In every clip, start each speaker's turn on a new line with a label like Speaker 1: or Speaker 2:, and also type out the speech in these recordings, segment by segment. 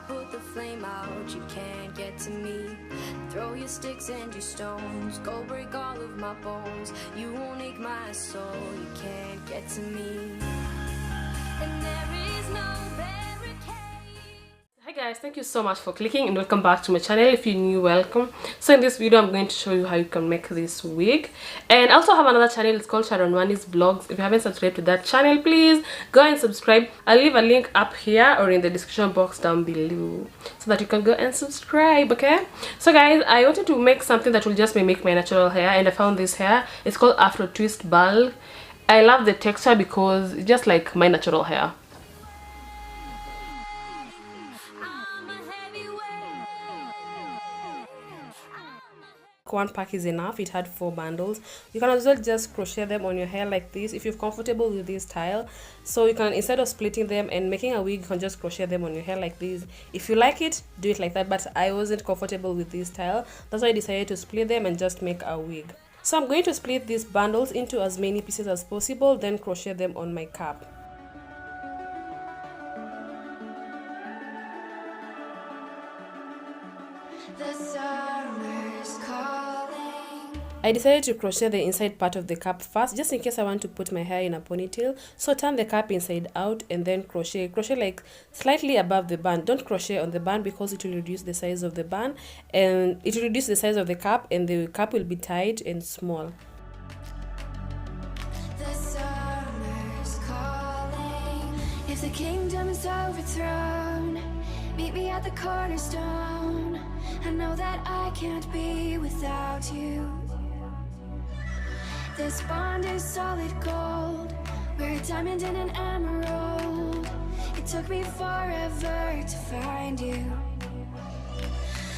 Speaker 1: put the flame out, you can't get to me. Throw your sticks and your stones, go break all of my bones. You won't ache my soul, you can't get to me. And there is no barricade.
Speaker 2: Hi guys, thank you so much for clicking and welcome back to my channel. If you're new, welcome. So in this video I'm going to show you how you can make this wig, and I also have another channel. It's called Sharon Wani's Vlogs. If you haven't subscribed to that channel, please go and subscribe. I'll leave a link up here or in the description box down below so that you can go and subscribe. Okay, so guys, I wanted to make something that will just mimic my natural hair, and I found this hair. It's called Afro twist bulb. I love the texture because it's just like my natural hair. One pack is enough. It had 4 bundles. You can as well just crochet them on your hair like this if you're comfortable with this style. So you can, instead of splitting them and making a wig, you can just crochet them on your hair like this. If you like it, do it like that, but I wasn't comfortable with this style. That's why I decided to split them and just make a wig. So I'm going to split these bundles into as many pieces as possible, then crochet them on my cap. I decided to crochet the inside part of the cap first, just in case I want to put my hair in a ponytail. So turn the cap inside out and then crochet like slightly above the band. Don't crochet on the band because it will reduce the size of the band, and it will reduce the size of the cap, and the cap will be tight and small.
Speaker 1: The summer's calling. If the kingdom is overthrown, meet me at the cornerstone. I know that I can't be without you. This bond is solid gold. We're a diamond and an emerald. It took me forever to find you.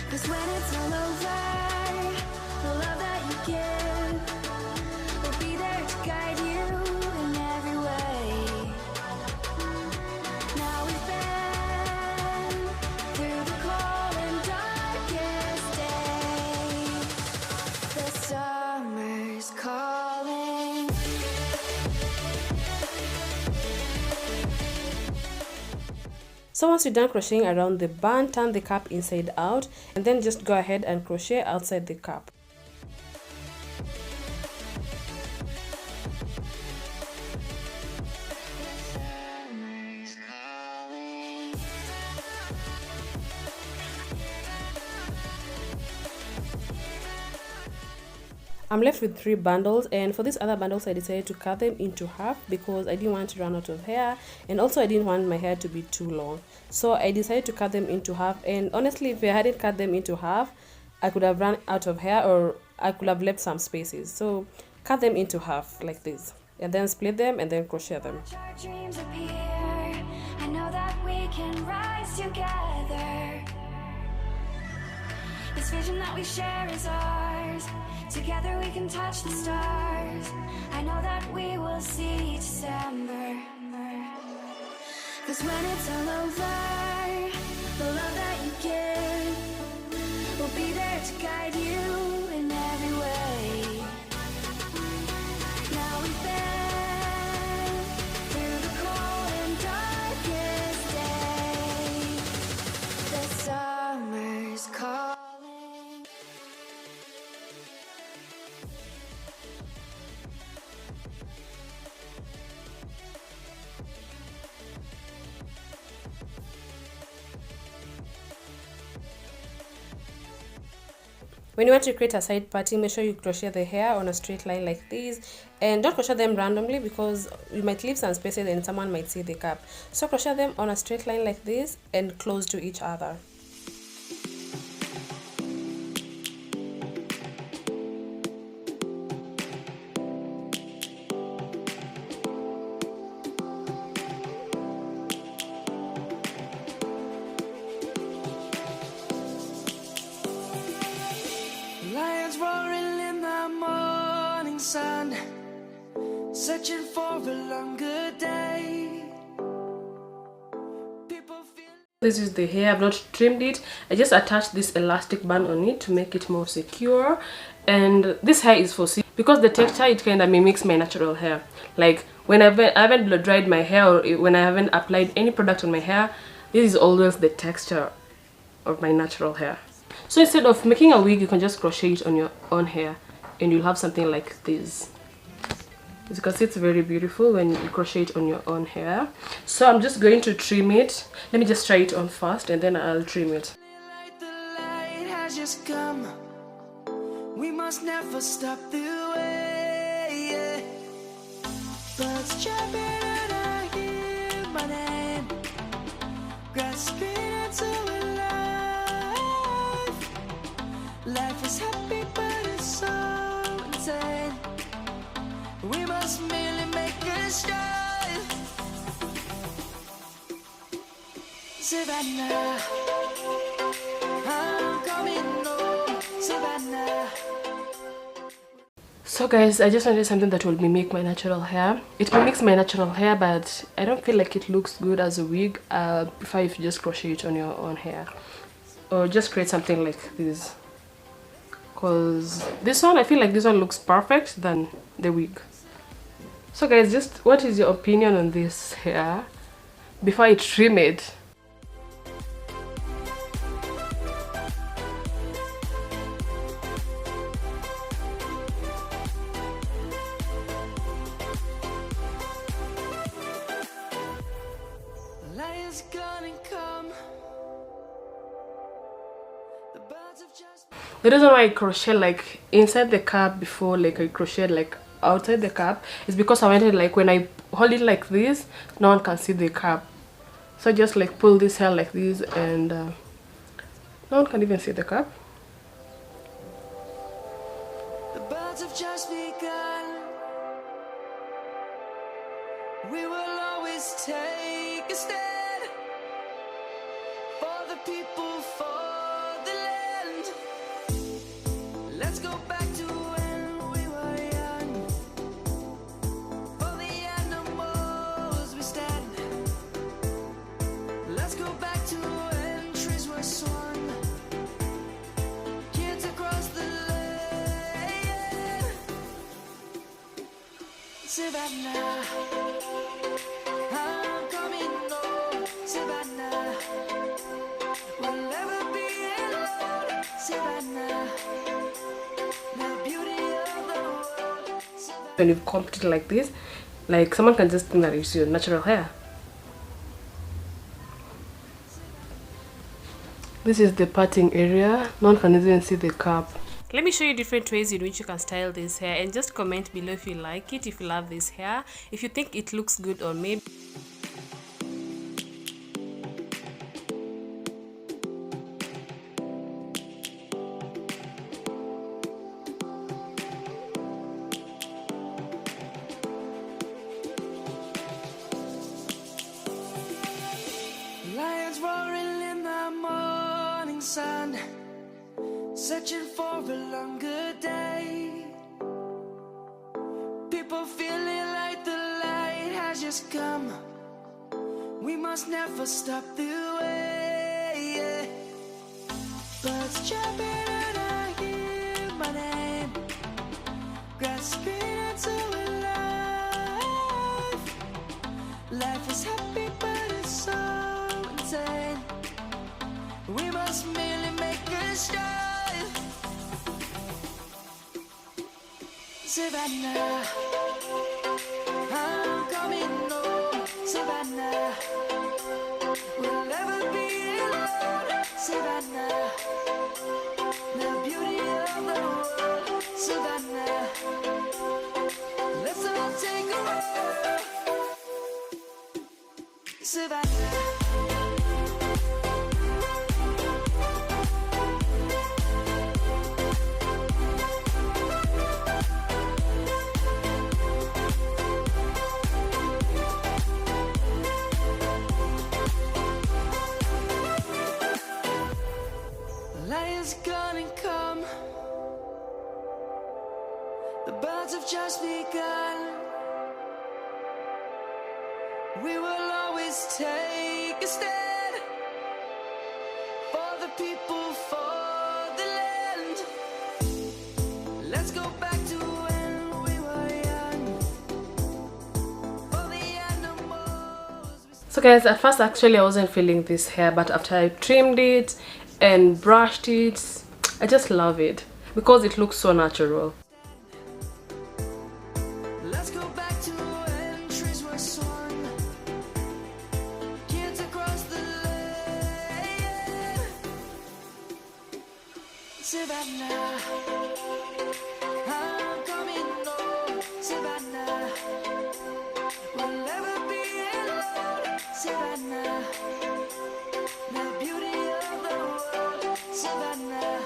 Speaker 1: 'Cause when it's all over, the love that you give will be there to guide you in every way. Now we've been through the cold and darkest day. The summer's calling.
Speaker 2: So once you're done crocheting around the band, turn the cap inside out and then just go ahead and crochet outside the cap. I'm left with 3 bundles, and for these other bundles I decided to cut them into half because I didn't want to run out of hair, and also I didn't want my hair to be too long. So I decided to cut them into half, and honestly, if I hadn't cut them into half, I could have run out of hair, or I could have left some spaces. So cut them into half like this, and then split them and then crochet them.
Speaker 1: Our dreams appear. I know that we can rise together. This vision that we share is ours. Together we can touch the stars. I know that we will see December. 'Cause when it's all over, the love that you give will be there to guide you in every way. Now we've been through the cold and darkest day. The summer's calling.
Speaker 2: When you want to create a side parting, make sure you crochet the hair on a straight line like this, and don't crochet them randomly because you might leave some spaces and someone might see the cap. So crochet them on a straight line like this and close to each other.
Speaker 3: Lions roaring in the morning sun, searching for a longer day.
Speaker 2: This is the hair. I've not trimmed it. I just attached this elastic band on it to make it more secure. And this hair is for because the texture, it kind of mimics my natural hair. Like when I haven't blow dried my hair, or when I haven't applied any product on my hair, This is always the texture of my natural hair. So instead of making a wig, you can just crochet it on your own hair and you'll have something like this. As you can see, it's very beautiful when you crochet it on your own hair. So I'm just going to trim it. Let me just try it on first and then I'll trim it.
Speaker 3: The light has just come. We must never stop the way. Birds chirping and I hear my name, grasping into life. Life is happy but it's so insane. We must merely make a start. Savannah, I'm coming home. Savannah.
Speaker 2: So guys, I just wanted something that will mimic my natural hair. It mimics my natural hair, but I don't feel like it looks good as a wig. I prefer if you just crochet it on your own hair, or just create something like this. Cause this one, I feel like this one looks perfect than the wig. So guys, just what is your opinion on this hair before I trim it?
Speaker 3: Lion's gonna come. The birds have just.
Speaker 2: The reason why I crochet like inside the cap before like I crochet like outside the cap is because I wanted like when I hold it like this, no one can see the cap. So I just like pull this hair like this and no one can even see the cap.
Speaker 3: The birds have just begun. We will always take a stand for the people, for the land. Let's go back to when we were young. For the animals we stand. Let's go back to when trees were swung. Kids across the land. Savannah, I'm coming home. Savannah, we'll never be alone. Savannah, the beauty of the world.
Speaker 2: When you've combed it like this, like someone can just think that it's your natural hair. This is the parting area. No one can even see the cap. Let me show you different ways in which you can style this hair, and just comment below if you like it, if you love this hair, if you think it looks good on me.
Speaker 3: Lions roaring in the morning sun, searching for a longer day. People feeling like the light has just come. We must never stop the way. Birds chirping and I hear my name, grasping into life. Life is happy but it's so insane. We must merely make a start. Savannah, I'm coming home. Savannah, we'll never be alone. Savannah, the beauty of the world. Savannah, let's all take a walk. Savannah. Lion's gonna come. The birds have just begun. We will always take a stand for the people, for the land. Let's go back to when we were young. For the animals.
Speaker 2: So guys, at first actually I wasn't feeling this hair, but after I trimmed it and brushed it, I just love it because it looks so natural.
Speaker 3: Let's go back to when trees were swung, kids across the lane. Savannah, I'm coming home. Savannah, we'll never be alone. Savannah, the beauty of the world. Savannah,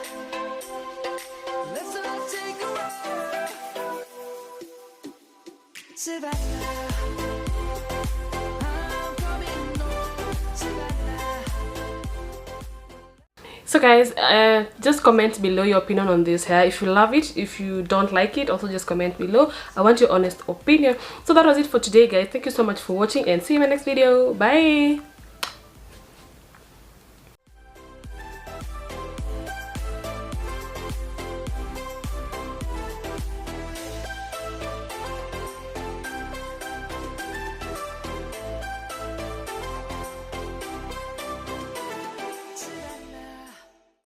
Speaker 3: let's all take a walk. Savannah, I'm coming home. Savannah.
Speaker 2: So guys, just comment below your opinion on this hair. If you love it, if you don't like it, also just comment below. I want your honest opinion. So that was it for today guys. Thank you so much for watching and see you in my next video. Bye.